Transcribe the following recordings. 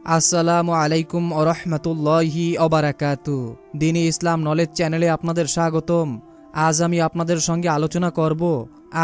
আসসালামু আলাইকুম ওরহমতুল্লাহি ওবারাকাতু। দ্বীন ইসলাম নলেজ চ্যানেলে আপনাদের স্বাগতম। আজ আমি আপনাদের সঙ্গে আলোচনা করব,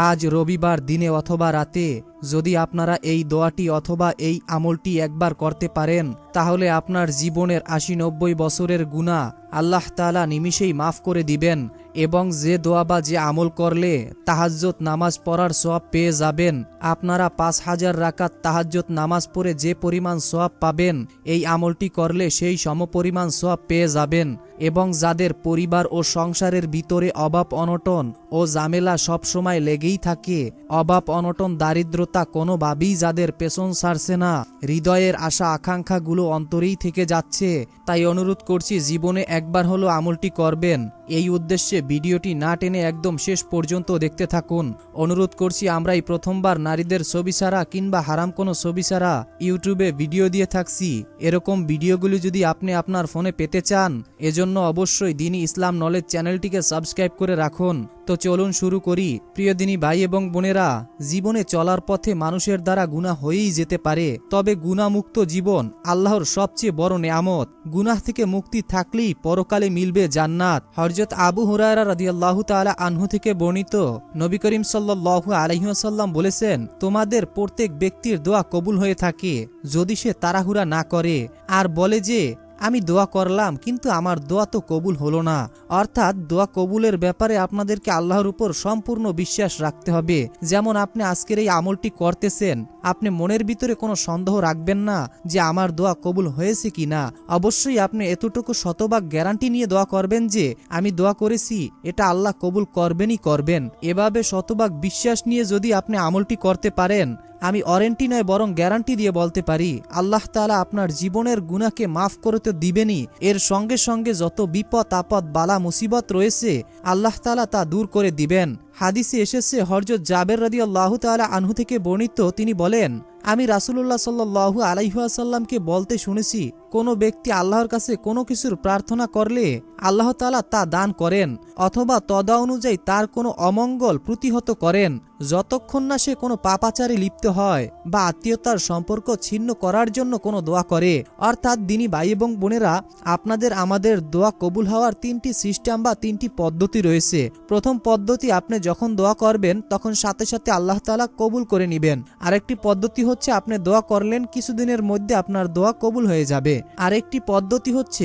আজ রবিবার দিনে অথবা রাতে যদি আপনারা এই দোয়াটি অথবা এই আমলটি একবার করতে পারেন, তাহলে আপনার জীবনের ৮০-৯০ বছরের গুনাহ আল্লাহ তাআলা নিমিষেই মাফ করে দিবেন এবং যে দোয়া বা যে আমল করলে তাহাজ্জুদ নামাজ পড়ার সওয়াব পেয়ে যাবেন। আপনারা ৫,০০০ রাকাত তাহাজ্জুদ নামাজ পড়ে যে পরিমাণ সওয়াব পাবেন, এই আমলটি করলে সেই সমপরিমাণ সওয়াব পেয়ে যাবেন। এবং যাদের পরিবার ও সংসারের ভিতরে অভাব অনটন ও ঝামেলা সবসময় লেগেই থাকে, অভাব অনটন দারিদ্রতা কোনোভাবেই যাদের পেছন ছাড়ছে না, হৃদয়ের আশা আকাঙ্ক্ষাগুলো অন্তরেই থেকে যাচ্ছে, তাই অনুরোধ করছি জীবনে একবার হলো আমলটি করবেন। এই উদ্দেশ্যে ভিডিওটি না টেনে একদম শেষ পর্যন্ত দেখতে থাকুন। অনুরোধ করছি, আমরা এই প্রথমবার নারীদের ছবি ছাড়া কিংবা হারাম কোনো ছবি ছাড়া ইউটিউবে ভিডিও দিয়ে থাকছি। এরকম ভিডিওগুলি যদি আপনি আপনার ফোনে পেতে চান, এজন্য অবশ্যই দ্বীন ইসলাম নলেজ চ্যানেলটিকে সাবস্ক্রাইব করে রাখুন। তো চলুন শুরু করি। প্রিয় দ্বীনী ভাই এবং বোনেরা, জীবনে চলার পথে মানুষের দ্বারা গুনাহ হয়েই যেতে পারে, তবে গুনাহমুক্ত জীবন আল্লাহর সবচেয়ে বড় নেয়ামত। গুনাহ থেকে মুক্তি থাকলেই পরকালে মিলবে জান্নাত। হযরত আবু হুরায়রা রাদিয়াল্লাহু তাআলা আনহু থেকে বর্ণিত, নবী করিম সাল্লাল্লাহু আলাইহি ওয়াসাল্লাম বলেছেন, তোমাদের প্রত্যেক ব্যক্তির দোয়া কবুল হয়ে থাকে যদি সে তাড়াহুড়া না করে আর বলে যে আমি দোয়া করলাম কিন্তু আমার দোয়া তো কবুল হলো না। অর্থাৎ দোয়া কবুলের ব্যাপারে আপনাদেরকে আল্লাহর উপর সম্পূর্ণ বিশ্বাস রাখতে হবে। যেমন আপনি আজকের এই আমলটি করতেছেন, আপনি মনের ভিতরে কোনো সন্দেহ রাখবেন না যে আমার দোয়া কবুল হয়েছে কিনা। অবশ্যই আপনি এতটুকু শতভাগ গ্যারান্টি নিয়ে দোয়া করবেন যে আমি দোয়া করেছি, এটা আল্লাহ কবুল করবেনই করবেন। এভাবে শতভাগ বিশ্বাস নিয়ে যদি আপনি আমলটি করতে পারেন, আমি ওয়ারেন্টি নয় বরং গ্যারান্টি দিয়ে বলতে পারি, আল্লাহ তাআলা আপনার জীবনের গুনাহকে মাফ করে তো দিবেনই, এর সঙ্গে সঙ্গে যত বিপদ আপদ বালা মুসিবত রয়েছে আল্লাহ তাআলা তা দূর করে দিবেন। হাদিসে এসেছে, হযরত জাবের রাদিয়াল্লাহু তাআলা আনহু থেকে বর্ণিত, তিনি বলেন, আমি রাসূলুল্লাহ সাল্লাল্লাহু আলাইহি ওয়াসাল্লামকে বলতে শুনেছি, কোনো ব্যক্তি আল্লাহর কাছে কোনো কিছুর প্রার্থনা করলে আল্লাহ তাআলা তা দান করেন অথবা তদা অনুযায়ী তার কোনো অমঙ্গল প্রতিহত করেন, যতক্ষণ না সে কোনো পাপাচারে লিপ্ত হয় বা আত্মীয়তার সম্পর্ক ছিন্ন করার জন্য কোনো দোয়া করে। অর্থাৎ দ্বীনী ভাই এবং বোনেরা, আপনাদের আমাদের দোয়া কবুল হওয়ার ৩টি সিস্টেম বা ৩টি পদ্ধতি রয়েছে। প্রথম পদ্ধতি, আপনি যখন দোয়া করবেন তখন সাথে সাথে আল্লাহ তাআলা কবুল করে নেবেন। আরেকটি পদ্ধতি হচ্ছে, আপনি দোয়া করলেন কিছুদিনের মধ্যে আপনার দোয়া কবুল হয়ে যাবে। আরেকটি পদ্ধতি হচ্ছে,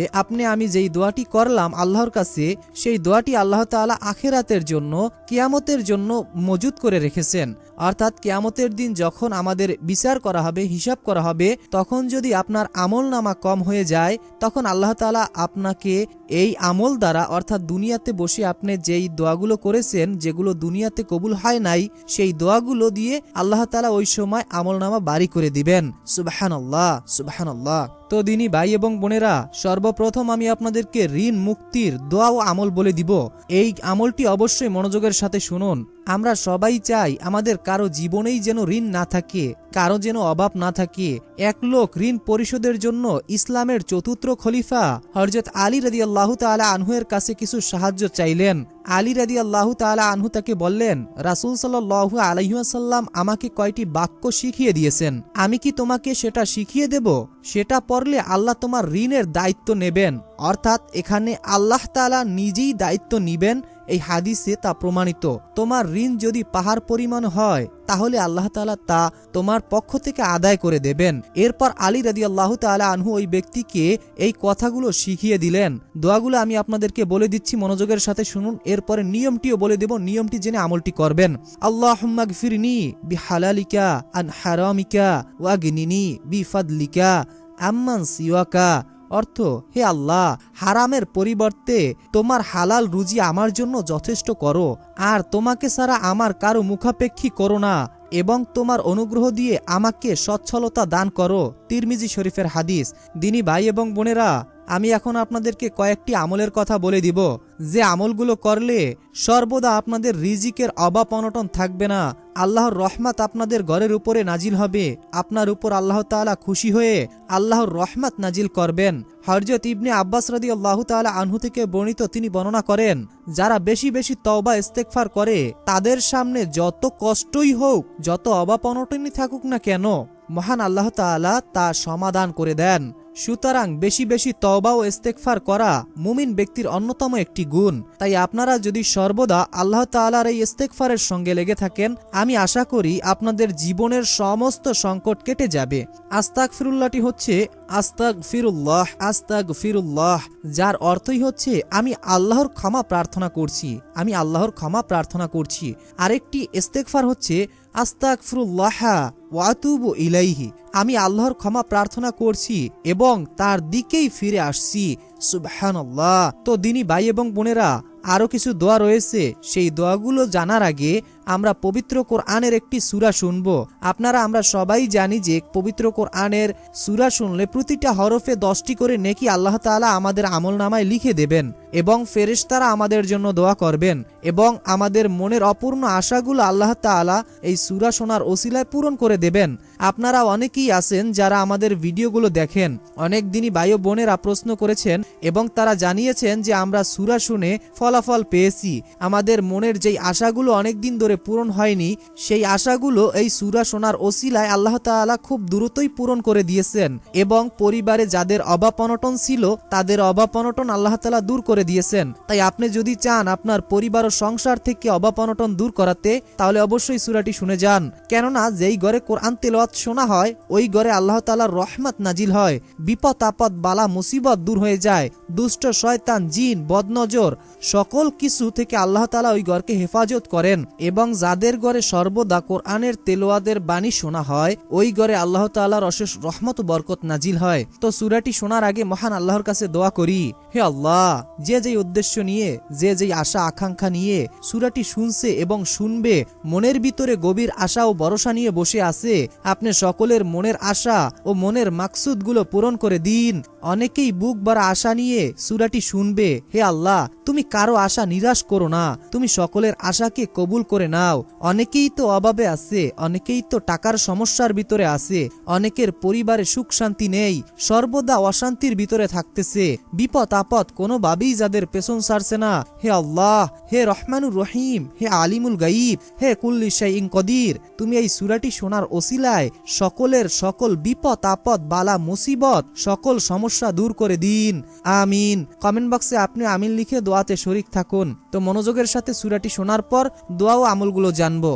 আমি যেই দোয়াটি করলাম আল্লাহর কাছে, সেই দোয়াটি আল্লাহ তাআলা আখিরাতের জন্য, কিয়ামতের জন্য মজুদ করে রেখেছেন। অর্থাৎ কিয়ামতের দিন যখন আমাদের বিচার করা হবে, হিসাব করা হবে, তখন যদি আপনার আমল নামা কম হয়ে যায়, তখন আল্লাহ তাআলা আপনাকে এই আমল দ্বারা, অর্থাৎ দুনিয়াতে বসে আপনি যেই দোয়াগুলো করেছেন, যেগুলো দুনিয়াতে কবুল হয় নাই, সেই দোয়াগুলো দিয়ে আল্লাহ তাআলা ওই সময় আমল নামা বাড়ি করে দিবেন। সুবহানাল্লাহ, সুবহানাল্লাহ। তো দ্বীনী ভাই এবং বোনেরা, সর্বপ্রথম আমি আপনাদেরকে ঋণ মুক্তির দোয়া ও আমল বলে দিব। এই আমলটি অবশ্যই মনোযোগের সাথে শুনুন। আমরা সবাই চাই আমাদের কারো জীবনেই যেন ঋণ না থাকে, কারো যেন অভাব না থাকে। এক লোক ঋণ পরিশোধের জন্য ইসলামের চতুর্থ খলিফা হযরত আলী রাদিয়াল্লাহু তাআলা আনহু এর কাছে কিছু সাহায্য চাইলেন। আলী রাদিয়াল্লাহু তাআলা আনহু তাকে বললেন, রাসূল সাল্লাল্লাহু আলাইহি ওয়াসাল্লাম আমাকে কয়টি বাক্য শিখিয়ে দিয়েছেন, আমি কি তোমাকে সেটা শিখিয়ে দেব? সেটা পড়লে আল্লাহ তোমার ঋণের দায়িত্ব নেবেন। অর্থাৎ এখানে আল্লাহ তাআলা নিজেই দায়িত্ব নিবেন। এই হাদিসে তা প্রমাণিত। তোমার ঋণ যদি পাহাড় পরিমাণ হয়, তাহলে আল্লাহ তাআলা তা তোমার পক্ষ থেকে আদায় করে দেবেন। এরপর আলী রাদিয়াল্লাহু তাআলা আনহু ওই ব্যক্তিকে এই কথাগুলো শিখিয়ে দিলেন। দোয়াগুলো আমি আপনাদেরকে বলে দিচ্ছি, মনোযোগের সাথে শুনুন। এরপরে নিয়মটিও বলে দেব, নিয়মটি জেনে আমলটি করবেন। আল্লাহুম্মা গফিরনি বিহালালিকা আন হারামিকা ওয়াগনিনি বিফাদলিকা আম্মান সিওয়াকা। অর্থ, হে আল্লাহ, হারামের পরিবর্তে তোমার হালাল রুজি আমার জন্য যথেষ্ট করো, আর তোমাকে ছাড়া আমার কারো মুখাপেক্ষী করো না, এবং তোমার অনুগ্রহ দিয়ে আমাকে সচ্ছলতা দান করো। তিরমিজি শরীফের হাদিস। দ্বীনী ভাই এবং বোনেরা, আমি এখন আপনাদেরকে কয়েকটি আমলের কথা বলে দিব, যে আমলগুলো করলে সর্বদা আপনাদের রিজিকের অভাব অনটন থাকবে না, আল্লাহর রহমত আপনাদের ঘরের উপরে নাজিল হবে, আপনার উপর আল্লাহ তাআলা খুশি হয়ে আল্লাহর রহমত নাজিল করবেন। হযরত ইবনে আব্বাস রাদিয়াল্লাহু তাআলা আনহু থেকে বর্ণিত, তিনি বর্ণনা করেন, যারা বেশি বেশি তওবা ইস্তেগফার করে, তাদের সামনে যত কষ্টই হোক, যত অভাব অনটনই থাকুক না কেন, মহান আল্লাহ তাআলা তা সমাধান করে দেন। সুতরাং বেশি বেশি তওবা ও ইস্তেগফার করা মুমিন ব্যক্তির অন্যতম একটি গুণ। তাই আপনারা যদি সর্বদা আল্লাহ তাআলার এই ইস্তেগফারের সঙ্গে লেগে থাকেন, আমি আশা করি আপনাদের জীবনের সমস্ত সংকট কেটে যাবে। আস্তাগফিরুল্লাহটি হচ্ছে আস্তাগফিরুল্লাহ আস্তাগফিরুল্লাহ, যার অর্থই হচ্ছে আমি আল্লাহর ক্ষমা প্রার্থনা করছি, আমি আল্লাহর ক্ষমা প্রার্থনা করছি। আরেকটি ইস্তেগফার হচ্ছে আস্তাগফিরুল্লাহ ওয়া আতুবু ইলাইহি, আমি আল্লাহর ক্ষমা প্রার্থনা করছি এবং তার দিকেই ফিরে আসছি। সুবহানাল্লাহ। তো দিনী ভাই এবং বোনেরা, আরও কিছু দোয়া রয়েছে, সেই দোয়াগুলো জানার আগে আমরা পবিত্র কোরআনের একটি সূরা শুনব। আমরা সবাই জানি যে পবিত্র কোরআনের সূরা শুনলে প্রতিটা হরফে 10টি করে নেকি আল্লাহ তাআলা আমাদের আমলনামায় লিখে দেবেন এবং ফেরেশতারা আমাদের জন্য দোয়া করবেন এবং আমাদের মনের অপূর্ণ আশাগুলো আল্লাহ তাআলা এই সূরা শোনার ওসিলায় পূরণ করে দেবেন। আপনারা অনেকেই আছেন যারা আমাদের ভিডিওগুলো দেখেন, অনেক দিনই ভাই ও বোনেরা প্রশ্ন করেছেন এবং তারা জানিয়েছেন যে আমরা সূরা শুনে ফলাফল পেয়েছি। আমাদের মনের যেই আশাগুলো অনেক দিন ধরে পূরণ হয়নি, সেই আশাগুলো এই সূরা শোনার ওসিলায় আল্লাহ তাআলা খুব দ্রুতই পূরণ করে দিয়েছেন এবং পরিবারে যাদের অভাব অনটন ছিল তাদের অভাব অনটন আল্লাহ তাআলা দূর করে দিয়েছেন। তাই আপনি যদি চান আপনার পরিবার ও সংসার থেকে অভাব অনটন দূর করাতে, তাহলে অবশ্যই সূরাটি শুনে যান। কেননা যেই ঘরে কোরআন তেলাওয়াত শোনা হয় ওই ঘরে আল্লাহ তাআলার রহমত নাজিল হয়, বিপদ আপদ বালা মুসিবত দূর হয়ে যায়, দুষ্ট শয়তান জিন বদনজর সকল কিছু থেকে আল্লাহ তাআলা ওই ঘরকে হেফাজত করেন এবং যাদের ঘরে সর্বদা কোরআনের তেলাওয়াতের বাণী শোনা হয় ওই ঘরে আল্লাহ তাআলার অশেষ রহমত ও বরকত নাজিল হয়। তো সূরাটি শোনার আগে মহান আল্লাহর কাছে দোয়া করি, হে আল্লাহ, যে যেই উদ্দেশ্য নিয়ে, যে যেই আশা আকাঙ্ক্ষা নিয়ে সূরাটি শুনছে এবং শুনবে, মনের ভিতরে গভীর আশা ও ভরসা নিয়ে বসে আছে, আপনি সকলের মনের আশা ও মনের মাকসুদগুলো পূরণ করে দিন। অনেকেই বুক ভরা আশা নিয়ে সূরাটি শুনবে, হে আল্লাহ, তুমি কারো আশা নিরাশ করো না, তুমি সকলের আশাকে কবুল করে নাও। অনেকেই তো অভাবে আছে, অনেকেই তো টাকার সমস্যার ভিতরে আছে, অনেকের পরিবারে সুখ শান্তি নেই, সর্বদা অশান্তির ভিতরে থাকতেছে, বিপদ আপদ কোনোভাবেই যাদের পেছন ছাড়ছে না, হে আল্লাহ, হে রহমানুর রহিম, হে আলিমুল গাইব, হে কুল্লি শাইইন কদির, তুমি এই সূরাটি শোনার ওসিলায় সকলের সকল বিপদ আপদ বালা মুসিবত সকল সমস্যা দূর করে দিন, আমিন। কমেন্ট বক্সে আপনি আমিন লিখে দোয়াতে শরীক থাকুন। তো মনোযোগের সাথে সূরাটি শোনার পর দোয়া ও আমলগুলো জানবো।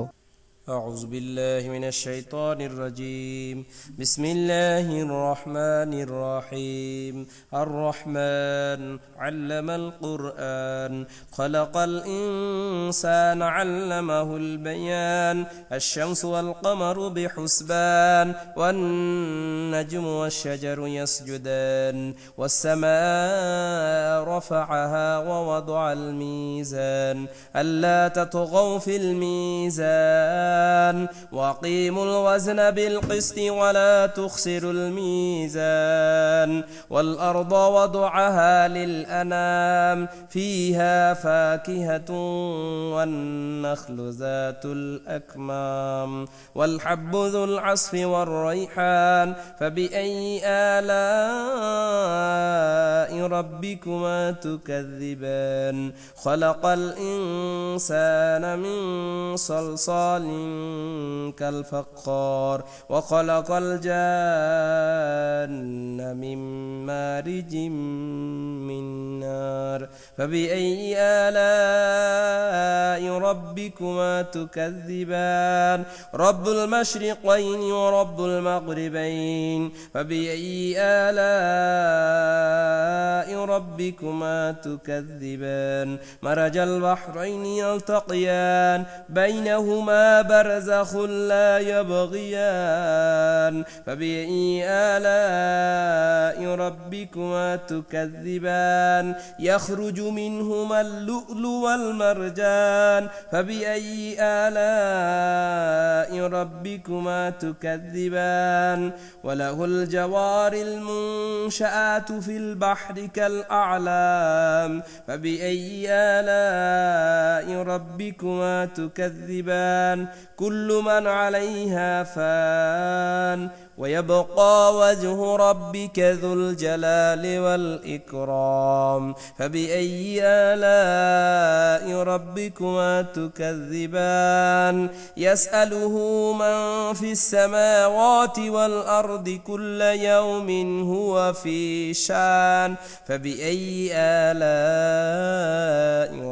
أعوذ بالله من الشيطان الرجيم. بسم الله الرحمن الرحيم. الرحمن علم القرآن خلق الإنسان علمه البيان. الشمس والقمر بحسبان والنجم والشجر يسجدان والسماء رفعها ووضع الميزان ألا تطغوا في الميزان وأقيموا الوزن بالقسط ولا تخسروا الميزان والأرض وضعها للأنام فيها فاكهة والنخل ذات الأكمام والحب ذو العصف والريحان فبأي آلاء ربكما تكذبان خلق الإنسان من صلصال كالفخار وخلق الجان من مارج من نار فبأي آلاء ربكما تكذبان رب المشرقين ورب المغربين فبأي آلاء ربكما تكذبان مرج البحرين يلتقيان بينهما برزخ لا يبغيان فبأي آلاء ربكما تكذبان يخرج منهما اللؤلؤ والمرجان فبأي آلاء ربكما تكذبان وله الجوار المنشآت في البحر كالأعلام فبأي آلاء ربكما تكذبان كل من عليها فان ويبقى وجه ربك ذو الجلال والإكرام فبأي آلاء ربكما تكذبان يسأله من في السماوات والأرض كل يوم هو في شان فبأي آلاء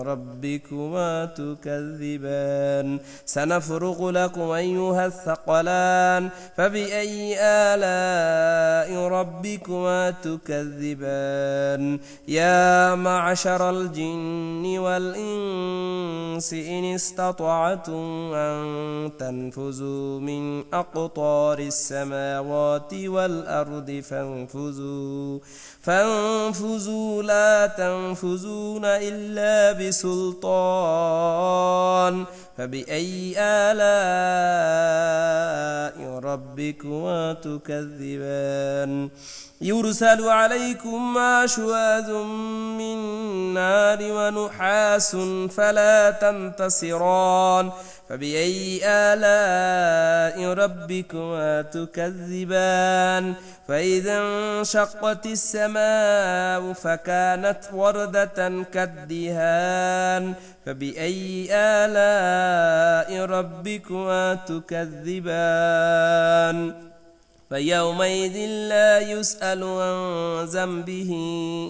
ربكما تكذبان سنفرغ لكم أيها الثقلان فبأي آلاء ربكما تكذبان يا معشر الجن والإنس إن استطعتم أن تنفذوا من أقطار السماوات والأرض فانفذوا لا تنفذون إلا بسلطان فبأي آلاء ربكما تكذبان يرسل عليكم شواذ من نار ونحاس فلا تنتصران فبأي آلاء ربكما تكذبان فإذا انشقت السماء فكانت وردة كالدهان فبأي آلاء ربكما تكذبان فيومئذ لا يسأل عن ذنبه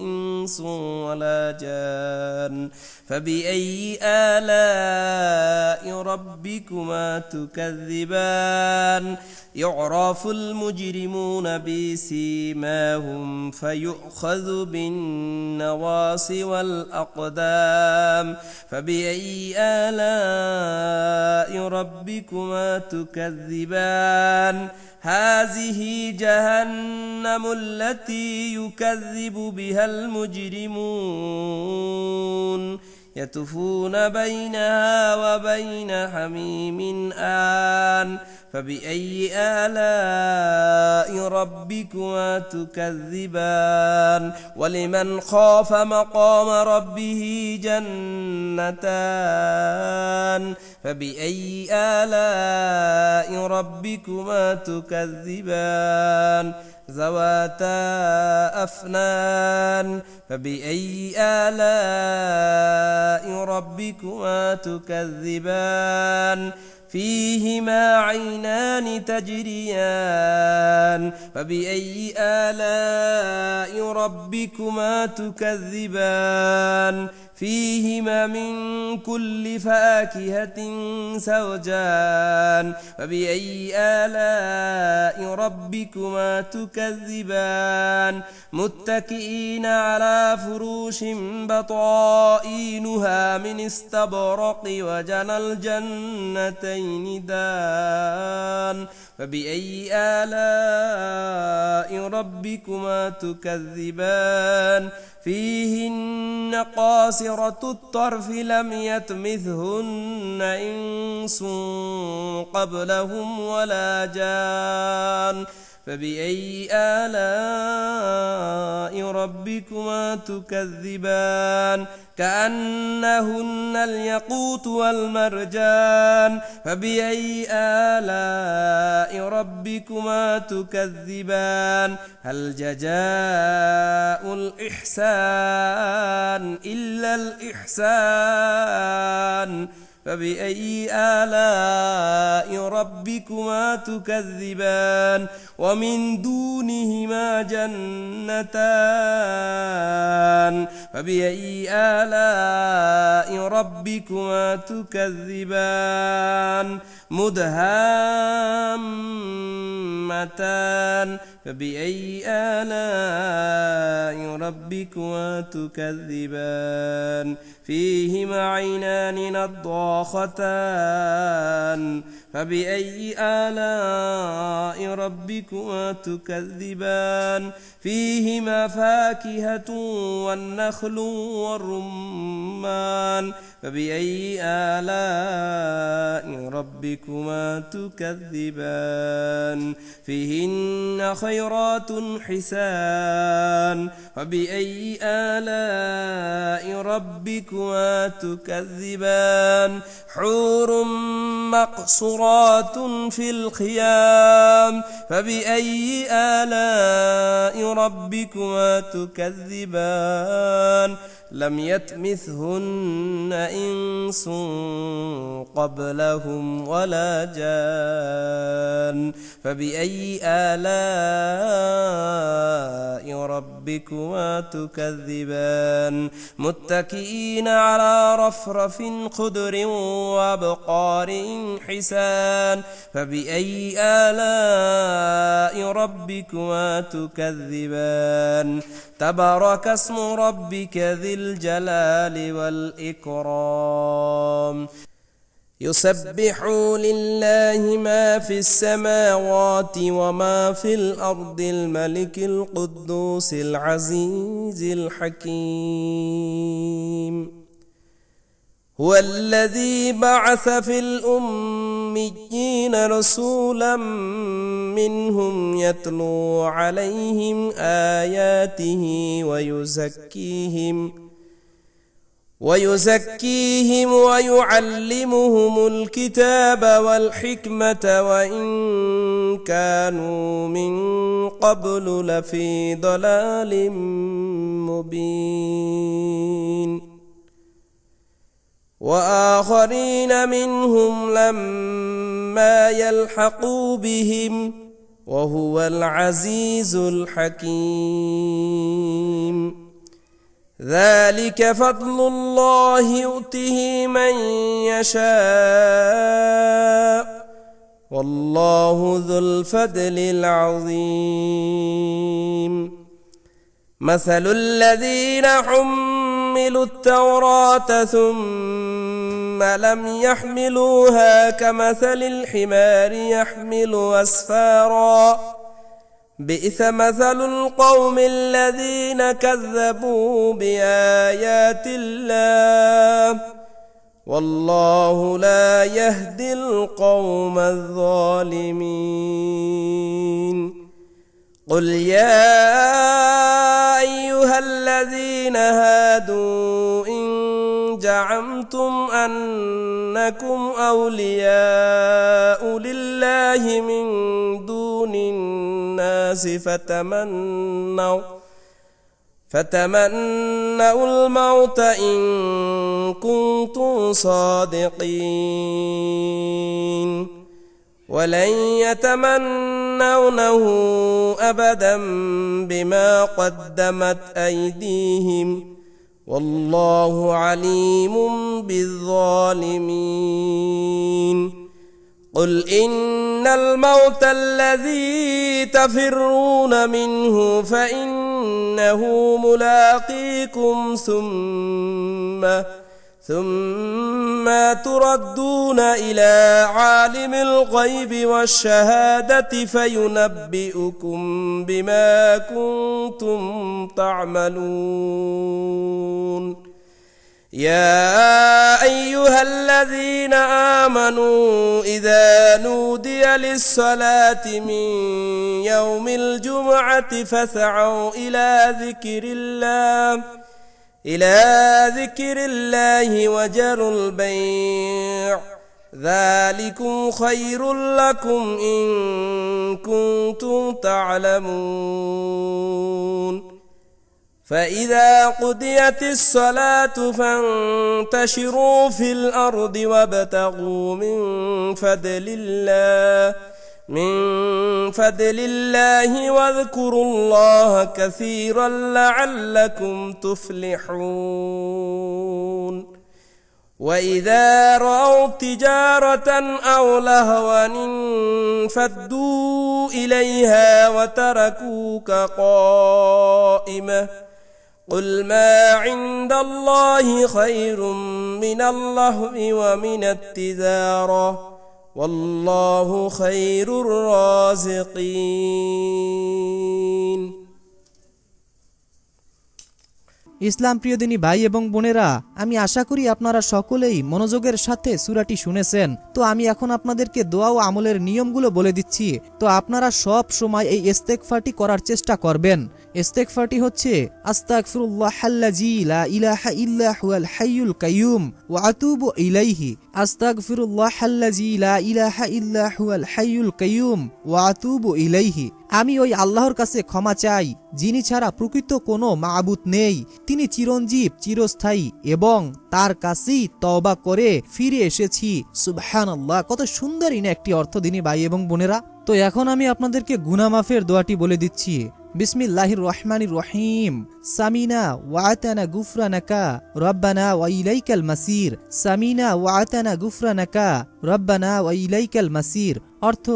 إنس ولا جان فبأي آلاء ربكما تكذبان يعرف المجرمون بسيماهم فيؤخذ بالنواصي والأقدام فبأي آلاء ربكما تكذبان هذه جهنم التي يكذب بها المجرمون يطوفون بينها وبين حميم آن فبأي آلاء ربكما تكذبان ولمن خاف مقام ربه جنتان فبأي آلاء ربكما تكذبان ذواتا أفنان فبأي آلاء ربكما تكذبان فيهما عينان تجريان فبأي آلاء ربكما تكذبان فيهما من كل فاكهة زوجان فبأي آلاء ربكما تكذبان متكئين على فروش بطائنها من استبرق وجنى الجنتين دان فبأي آلاء ربكما تكذبان فيهن قاصرة الطرف لم يطمثهن إنس قبلهم ولا جان فبأي آلاء ربكما تكذبان كأنهن الياقوت والمرجان فبأي آلاء ربكما تكذبان هل جزاء الإحسان إلا الإحسان فبأي آلاء ربكما تكذبان ومن دونهما جنتان فبأي آلاء ربكما تكذبان مدهامتان فبأي آلاء ربكما تكذبان فيهما عينان نضاختان فبأي آلاء ربكما تكذبان فيهما فاكهة والنخل والرمان فبأي آلاء ربكما تكذبان فيهن خيرات حسان فبأي آلاء ربكما تكذبان حور مقصورات خيرات في الخيام فبأي آلاء ربكما تكذبان لم يطمثهن إنس قبلهم ولا جان فبأي آلاء ربكما تكذبان متكئين على رفرف خضر وأبقار حسان فبأي آلاء ربكما تكذبان تبارك اسم ربك ذي الجلال والإكرام يسبح لله ما في السماوات وما في الأرض الملك القدوس العزيز الحكيم هو الذي بعث في الأميين رسولا منهم يتلو عليهم آياته ويزكيهم ويعلمهم الكتاب والحكمة وإن كانوا من قبل لفي ضلال مبين وآخرين منهم لما يلحقوا بهم وهو العزيز الحكيم ذلك فضل الله يؤته من يشاء والله ذو الفضل العظيم مثل الذين حملوا التوراة ثم لم يحملوها كمثل الحمار يحمل أسفارا بئس مثل القوم الذين كذبوا بآيات الله والله لا يهدي القوم الظالمين قل يا أيها الذين هادوا إن زعمتم أنكم أولياء لله من دون الناس فتمنوا الموت إن كنتم صادقين ولن يتمنونه أبدا بما قدمت أيديهم والله عليم بالظالمين قل إن الموت الذي تفرون منه فإنه ملاقيكم ثم تردون إلى عالم الغيب والشهادة فينبئكم بما كنتم تعملون يا أيها الذين آمنوا إذا نودي للصلاة من يوم الجمعة فاسعوا إلى ذكر الله وذروا البيع ذلكم خير لكم إن كنتم تعلمون فإذا قضيت الصلاة فانتشروا في الأرض وابتغوا من فضل الله واذكروا الله كثيرا لعلكم تفلحون وإذا رأوا تجارة أو لهوا انفضوا إليها وتركوك قائمة قل ما عند الله خير من اللهو ومن التجارة والله خير الرازقين ইসলাম প্রিয় দিনী ভাই এবং বোনেরা, আমি আশা করি আপনারা সকলেই মনোযোগের সাথে সূরাটি শুনেছেন। তো আমি এখন আপনাদেরকে দোয়া ও আমলের নিয়মগুলো বলে দিচ্ছি। তো আপনারা সব সময় এই ইস্তেগফারটি করার চেষ্টা করবেন। ইস্তেগফারটি হচ্ছে আস্তাগফিরুল্লাহাল্লাযী লা ইলাহা ইল্লা হুয়াল হাইয়ুল কাইয়্যুম ওয়া আতুবু ইলাইহি। আস্তাগফিরুল্লাহাল্লাযী লা ইলাহা ইল্লা হুয়াল হাইয়ুল কাইয়্যুম ওয়া আতুবু ইলাইহি। আমি ওই আল্লাহর কাছে ক্ষমা চাই যিনি ছাড়া প্রকৃত কোনো মাবুদ নেই, তিনি চিরঞ্জীব চিরস্থায়ী, এবং তার কাছেই তওবা করে ফিরে এসেছি। সুবহানাল্লাহ, কত সুন্দর একটি অর্থ দিনী ভাই এবং বোনেরা। তো এখন আমি আপনাদেরকে গুনাহ মাফের দোয়াটি বলে দিচ্ছি। বিসমিল্লাহির রহমানির রহিম। সামিনা ওয়া আতানা গুফরানাকা রব্বানা ওয়া ইলাইকাল মাসির। সামিনা ওয়া আতানা গুফরানাকা রব্বানা ওয়া ইলাইকাল মাসির। অর্থ,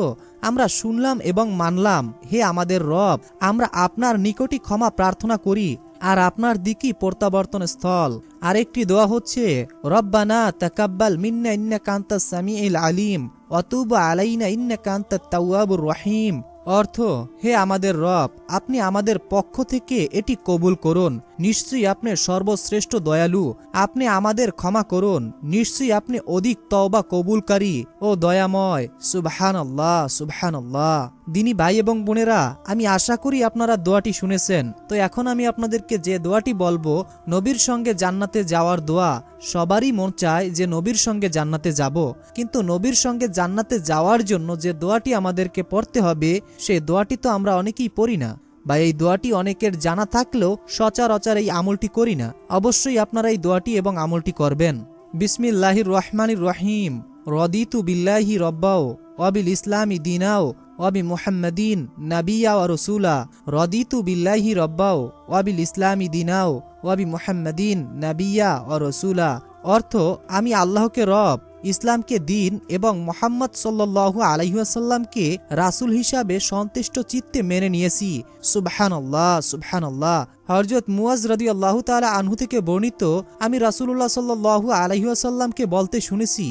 আমরা শুনলাম এবং মানলাম, হে আমাদের রব, আমরা আপনার নিকটই ক্ষমা প্রার্থনা করি আর আপনার দিকই প্রত্যাবর্তন স্থল। আরেকটি দোয়া হচ্ছে রব্বানা তাকাব্বাল মিন্না ইন্নাকা আনতাস সামিউল আলিম ওয়া তুব আলাইনা ইন্নাকা আনতাত তাওয়াবুর রহিম। অর্থ, হে আমাদের রব, আপনি আমাদের পক্ষ থেকে এটি কবুল করুন। নিশ্চয়ই আপনি সর্বশ্রেষ্ঠ দয়ালু। আপনি আমাদের ক্ষমা করুন। নিশ্চয়ই আপনি অধিক তওবা কবুলকারী ও দয়াময়। সুবহানাল্লাহ, সুবহানাল্লাহ। দিনী ভাই এবং বোনেরা, আমি আশা করি আপনারা দোয়াটি শুনেছেন। তো এখন আমি আপনাদেরকে যে দোয়াটি বলবো, নবীর সঙ্গে জান্নাতে যাওয়ার দোয়া। সবারই মন চায় যে নবীর সঙ্গে জান্নাতে যাব, কিন্তু নবীর সঙ্গে জান্নাতে যাওয়ার জন্য যে দোয়াটি আমাদেরকে পড়তে হবে, সেই দোয়াটি তো আমরা অনেকেই পড়ি না, বা এই দোয়াটি অনেকের জানা থাকলেও সচরাচর এই আমলটি করি না। অবশ্যই আপনারা এই দোয়াটি এবং আমলটি করবেন। বিসমিল্লাহির রহমানির রহিম। রদিতু বিল্লাহি রব্বাও ওয়াবিল ইসলামি দিনাও ওয়াবি মুহাম্মাদিন নাবিয়া ওয়া রাসূলা। রদিতু বিল্লাহি রব্বাও ওয়াবিল ইসলামি দিনাও ওয়াবি মুহাম্মাদিন নাবিয়া ওয়া রাসূলা। অর্থ, আমি আল্লাহকে রব, ইসলামকে দিন এবং মুহাম্মদ সাল্লাল্লাহু আলাইহি ওয়াসাল্লামকে রাসূল হিসাবে সন্তুষ্ট চিত্তে মেনে নিয়েছি। সুবহানাল্লাহ, সুবহানাল্লাহ। হযরত মুয়াজ রাদিয়াল্লাহু তাআলা আনহু থেকে বর্ণিত, আমি রাসূলুল্লাহ সাল্লাল্লাহু আলাইহি ওয়াসাল্লামকে বলতে শুনেছি,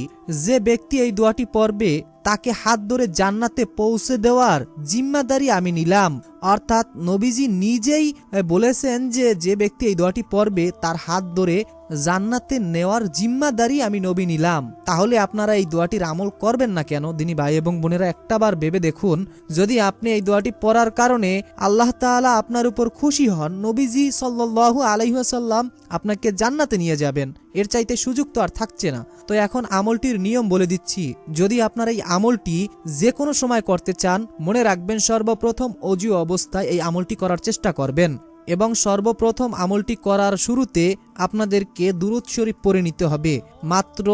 যে ব্যক্তি এই দোয়াটি পড়বে তাকে হাত ধরে জান্নাতে পৌঁছে দেওয়ার জিম্মাদারি আমি নিলাম। অর্থাৎ নবীজি নিজেই বলেছেন যে যে ব্যক্তি এই দোয়াটি পড়বে তার হাত ধরে জান্নাতে নেওয়ার জিম্মাদারি আমি নবী নিলাম। তাহলে আপনারা এই দোয়াটির আমল করবেন না কেন? দিনী ভাই এবং বোনেরা, একটাবার ভেবে দেখুন, যদি আপনি এই দোয়াটি পড়ার কারণে আল্লাহ তাআলা আপনার উপর খুশি হন, নবীজি সাল্লাল্লাহু আলাইহি ওয়াসাল্লাম আপনাকে জান্নাতে নিয়ে যাবেন, এর চাইতে সুযোগ তো আর থাকছে না। তো এখন আমলটির নিয়ম বলে দিচ্ছি। যদি আপনারা এই আমলটি যে কোনো সময় করতে চান, মনে রাখবেন সর্বপ্রথম অজু অবস্থায় এই আমলটি করার চেষ্টা করবেন, এবং সর্বপ্রথম আমলটি করার শুরুতে আপনাদেরকে দুরূদ শরীফ পড়ে নিতে হবে। মাত্র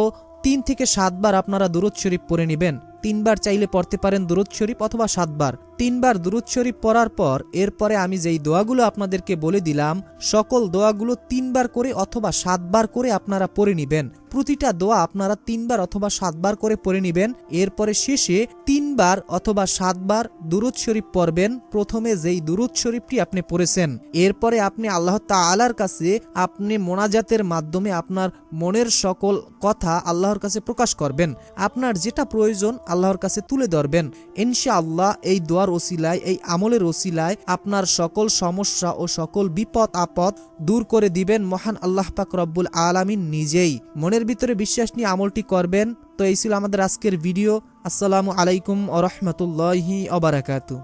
3 থেকে 7 বার আপনারা দুরূদ শরীফ পড়ে নেবেন। 3 বার চাইলে পড়তে পারেন দুরূদ শরীফ, অথবা 7 বার। 3 বার দুরূদ শরীফ পড়ার পর এরপরে আমি যেই দোয়াগুলো আপনাদেরকে বলে দিলাম, সকল দোয়াগুলো 3 বার করে অথবা 7 বার করে আপনারা পড়ে নেবেন। প্রতিটা দোয়া আপনারা 3 বার অথবা 7 বার করে পড়ে নেবেন। এরপরে শেষে 3 বার অথবা 7 বার দুরূদ শরীফ পড়বেন, প্রথমে যেই দুরূদ শরীফটি আপনি পড়েছেন। এরপরে আপনি আল্লাহ তাআলার কাছে আপনি মোনাজাতের মাধ্যমে আপনার মনের সকল কথা আল্লাহর কাছে প্রকাশ করবেন। আপনার যেটা প্রয়োজন আল্লাহর কাছে তুলে ধরবেন। ইনশাআল্লাহ এই দোয়ার ওসিলায়, এই আমলের ওসিলায় আপনার সকল সমস্যা ও সকল বিপদ আপদ দূর করে দিবেন মহান আল্লাহ পাক রব্বুল আলামিন নিজেই। মনের ভিতরে বিশ্বাস নিয়ে আমলটি করবেন। তো এই ছিল আমাদের আজকের ভিডিও। আসসালামু আলাইকুম ওয়া রাহমাতুল্লাহি ওয়া বারাকাতুহু।